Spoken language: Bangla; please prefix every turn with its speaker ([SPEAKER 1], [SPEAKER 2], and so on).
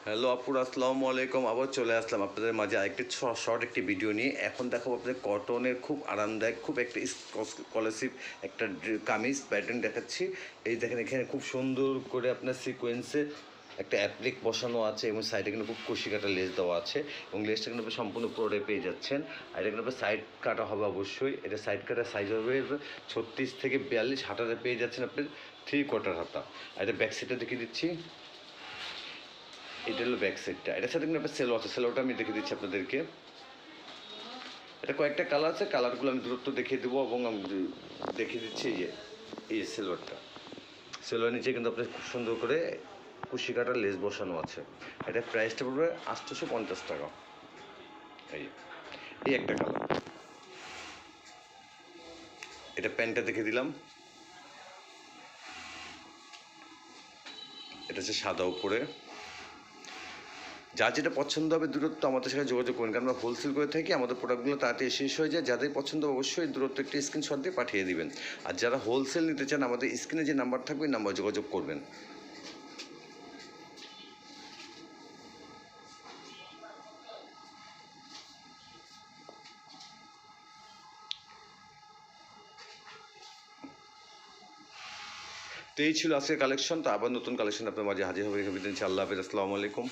[SPEAKER 1] হ্যালো আপুর, আসসালামু আলাইকুম। আবার চলে আসলাম আপনাদের মাঝে আরেকটি শর্ট একটি ভিডিও নিয়ে। এখন দেখাবো আপনাদের কটনের খুব আরামদায়ক, খুব একটা স্কলারশিপ একটা কামিজ প্যাটার্ন দেখাচ্ছি। এই দেখেন, এখানে খুব সুন্দর করে আপনার সিকোয়েন্সে একটা অ্যাপ্লিক বসানো আছে এবং সাইডে কিন্তু খুব কুশি কাটা লেস দেওয়া আছে এবং লেসটা কিন্তু আপনি সম্পূর্ণ পুরোটাই পেয়ে যাচ্ছেন। আর এটা কিন্তু আপনার সাইড কাটা হবে অবশ্যই। এটা সাইড কাটার সাইজ হবে 36 থেকে 42 হাতাতে পেয়ে যাচ্ছেন আপনার 3/4 হাতা। আর এটা ব্যাক সাইডটা দেখিয়ে দিচ্ছি। এটা হলো ব্যাক সাইডটা। এটার সাথে কিন্তু একটা সেলো আছে, সেলোটা আমি দেখিয়ে দিচ্ছি আপনাদেরকে। এটা কয়েকটা কালার আছে, কালারগুলো আমি দূরত্ব দেখিয়ে দেবো এবং আমি দেখিয়ে দিচ্ছি। এই সেলোয়ারটা, সেলোয়ার নিচে কিন্তু আপনার খুব সুন্দর করে কুশি কাটার লেস বসানো আছে। এটা প্রাইসটা পড়বে 850 টাকা। এই একটা কালার। এটা প্যান্টটা দেখে দিলাম। এটা হচ্ছে সাদা উপরে। যার যেটা পছন্দ হবে দূরত্ব আমাদের সাথে যোগাযোগ করুন, কারণ আমরা হোলসেল করে থাকি। আমাদের প্রোডাক্টগুলো তাড়াতাড়ি শেষ হয়ে যায়। যাদের পছন্দ অবশ্যই দূরত্ব একটি স্ক্রিনশট দিয়ে পাঠিয়ে দিবেন। আর যারা হোলসেল নিতে চান আমাদের স্ক্রিনে যে নাম্বার থাকবে ওই নাম্বার যোগাযোগ করবেন। তো এই ছিল আজকের কালেকশন। তো আবার নতুন কালেকশন আপনার মাঝে হাজির হবে। আল্লাহ হাফেজ, আসসালামু আলাইকুম।